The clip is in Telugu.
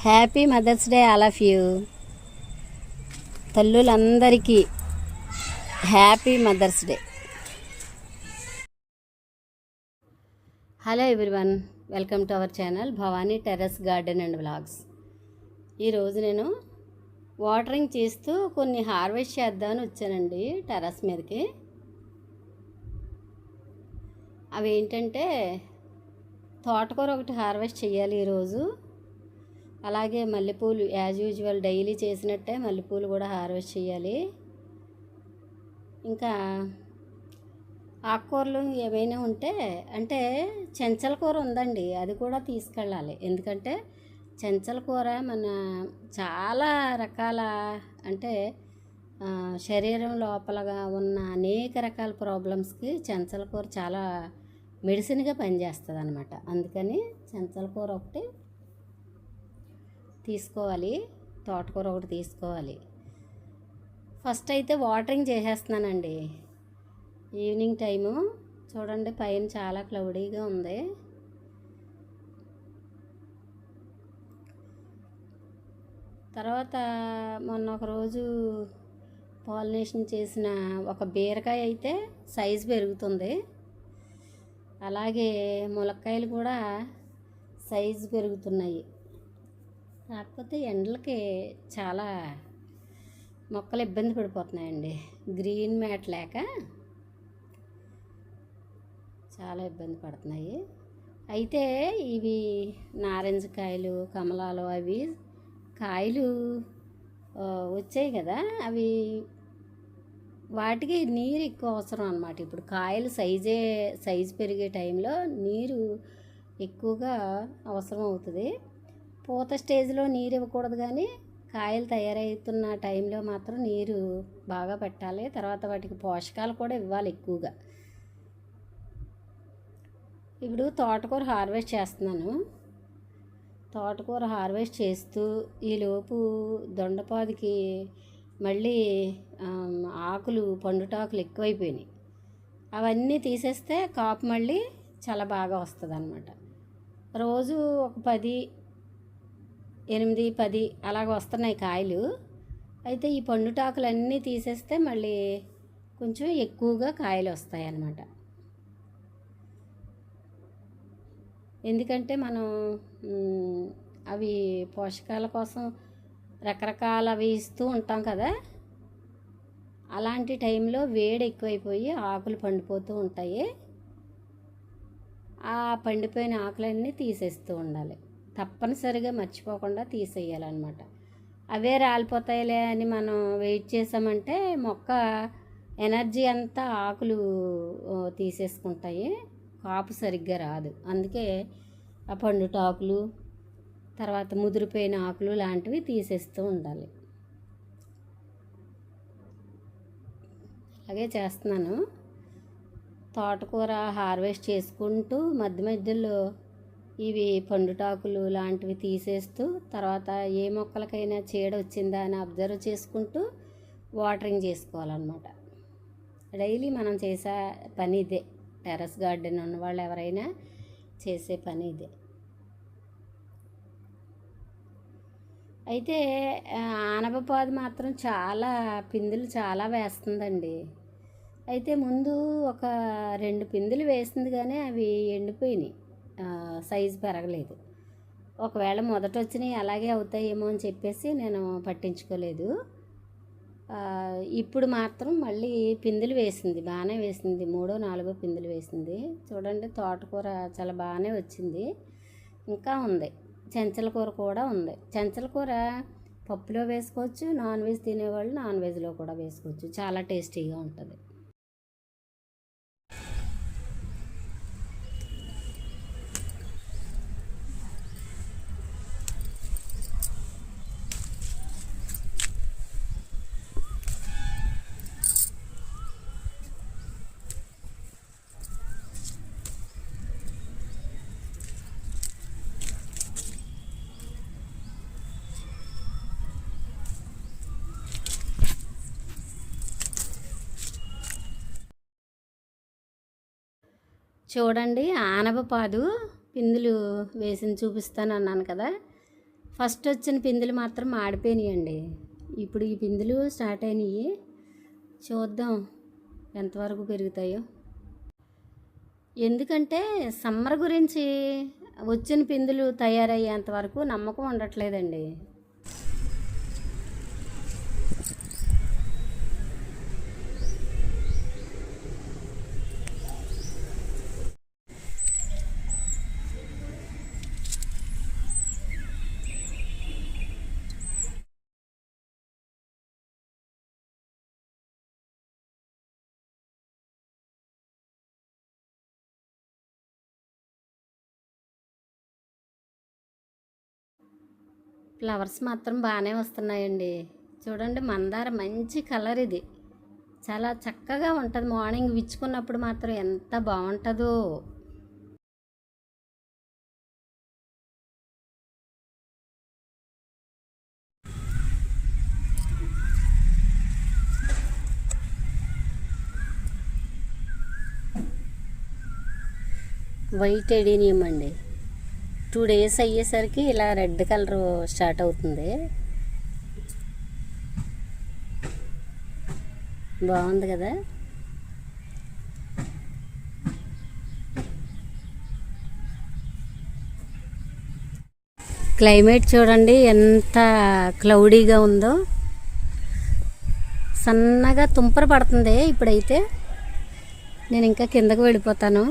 Happy mother's day all of you. తల్లులందరికీ happy mother's day. Hello everyone, welcome to our channel Bhavani terrace garden and vlogs. ఈరోజు నేను వాటరింగ్ చేస్తూ కొన్ని హార్వెస్ట్ చేద్దామని వచ్చానండి టెర్రస్ మీదకి. అవి ఏంటంటే తోటకూర ఒకటి హార్వెస్ట్ చేయాలి ఈరోజు. అలాగే మల్లెపూలు యాజ్ యూజువల్ డైలీ చేసినట్టే మల్లెపూలు కూడా హార్వెస్ట్ చేయాలి. ఇంకా ఆకుకూరలు ఏమైనా ఉంటే, అంటే చెంచల కూర ఉందండి, అది కూడా తీసుకెళ్ళాలి. ఎందుకంటే చెంచల కూర మన చాలా రకాల, అంటే శరీరం లోపలగా ఉన్న అనేక రకాల ప్రాబ్లమ్స్కి చెంచల కూర చాలా మెడిసిన్గా పనిచేస్తుంది అన్నమాట. అందుకని చెంచల కూర ఒకటి తీసుకోవాలి, తోటకూర ఒకటి తీసుకోవాలి. ఫస్ట్ అయితే వాటరింగ్ చేసేస్తున్నానండి. ఈవినింగ్ టైము చూడండి, పైన చాలా క్లౌడీగా ఉంది. తర్వాత మొన్న ఒకరోజు పాలినేషన్ చేసిన ఒక బీరకాయ అయితే సైజు పెరుగుతుంది. అలాగే ములక్కాయలు కూడా సైజు పెరుగుతున్నాయి. కాకపోతే ఎండలకి చాలా మొక్కలు ఇబ్బంది పడిపోతున్నాయండి. గ్రీన్ మ్యాట్ లేక చాలా ఇబ్బంది పడుతున్నాయి. అయితే ఇవి నారింజ కాయలు, కమలాలు, అవి కాయలు వచ్చాయి కదా, అవి వాటికి నీరు ఎక్కువ అవసరం అన్నమాట. ఇప్పుడు కాయలు సైజు పెరిగే టైంలో నీరు ఎక్కువగా అవసరం అవుతుంది. పూత స్టేజ్లో నీరు ఇవ్వకూడదు, కానీ కాయలు తయారవుతున్న టైంలో మాత్రం నీరు బాగా పెట్టాలి. తర్వాత వాటికి పోషకాలు కూడా ఇవ్వాలి ఎక్కువగా. ఇప్పుడు తోటకూర హార్వెస్ట్ చేస్తున్నాను. తోటకూర హార్వెస్ట్ చేస్తూ ఈలోపు దొండపాదికి మళ్ళీ ఆకులు, పండుటాకులు ఎక్కువైపోయినాయి. అవన్నీ తీసేస్తే కాపు మళ్ళీ చాలా బాగా వస్తుంది అన్నమాట. రోజు ఒక 8-10 అలాగ వస్తున్నాయి కాయలు. అయితే ఈ పండుటాకులన్నీ తీసేస్తే మళ్ళీ కొంచెం ఎక్కువగా కాయలు వస్తాయి అన్నమాట. ఎందుకంటే మనం అవి పోషకాల కోసం రకరకాలవి ఇస్తూ ఉంటాం కదా, అలాంటి టైంలో వేడి ఎక్కువైపోయి ఆకులు పండిపోతూ ఉంటాయి. ఆ పండిపోయిన ఆకులన్నీ తీసేస్తూ ఉండాలి. తప్పనిసరిగా మర్చిపోకుండా తీసేయాలన్నమాట. అవే రాలిపోతాయిలే అని మనం వెయిట్ చేసామంటే మొక్క ఎనర్జీ అంతా ఆకులు తీసేసుకుంటాయి, కాపు సరిగ్గా రాదు. అందుకే ఆ పండుటాకులు, తర్వాత ముదిరిపోయిన ఆకులు లాంటివి తీసేస్తూ ఉండాలి. అలాగే చేస్తున్నాను. తోటకూర హార్వెస్ట్ చేసుకుంటూ మధ్య మధ్యలో ఇవి పండుటాకులు లాంటివి తీసేస్తూ, తర్వాత ఏ మొక్కలకైనా చీడ వచ్చిందా అని అబ్జర్వ్ చేసుకుంటూ వాటరింగ్ చేసుకోవాలన్నమాట. డైలీ మనం చేసే పని ఇదే. టెర్రస్ గార్డెన్ ఉన్న వాళ్ళు ఎవరైనా చేసే పని ఇదే. అయితే ఆనపపాదు మాత్రం చాలా పిందులు చాలా వేస్తుందండి. అయితే ముందు ఒక 2 పిందులు వేసింది, కానీ అవి ఎండిపోయినాయి, సైజు పెరగలేదు. ఒకవేళ మొదట వచ్చినాయి అలాగే అవుతాయేమో అని చెప్పేసి నేను పట్టించుకోలేదు. ఇప్పుడు మాత్రం మళ్ళీ పిందులు వేసింది, బాగానే వేసింది. 3-4 పిందులు వేసింది. చూడండి, తోటకూర చాలా బాగానే వచ్చింది. ఇంకా ఉంది, చెంచల కూర కూడా ఉంది. చెంచల కూర పప్పులో వేసుకోవచ్చు, నాన్ వెజ్ తినేవాళ్ళు నాన్ వెజ్లో కూడా వేసుకోవచ్చు, చాలా టేస్టీగా ఉంటుంది. చూడండి, ఆనపపాదు పిందులు వేసింది చూపిస్తాను అన్నాను కదా. ఫస్ట్ వచ్చిన పిందులు మాత్రం మాడిపోయినాయండి. ఇప్పుడు ఈ పిందులు స్టార్ట్ అయినాయి. చూద్దాం ఎంతవరకు పెరుగుతాయో. ఎందుకంటే సమ్మర్ గురించి వచ్చిన పిందులు తయారయ్యేంత వరకు నమ్మకం ఉండట్లేదండి. ఫ్లవర్స్ మాత్రం బాగానే వస్తున్నాయండి. చూడండి, మందార మంచి కలర్ ఇది. చాలా చక్కగా ఉంటుంది. మార్నింగ్ విచ్చుకున్నప్పుడు మాత్రం ఎంత బాగుంటుందో. వైట్ ఎడీనియం అండి. 2 days అయ్యేసరికి ఇలా రెడ్ కలర్ స్టార్ట్ అవుతుంది. బాగుంది కదా. క్లైమేట్ చూడండి ఎంత క్లౌడీగా ఉందో. సన్నగా తుంపర పడుతుంది. ఇప్పుడైతే నేను ఇంకా కిందకు వెళ్ళిపోతాను.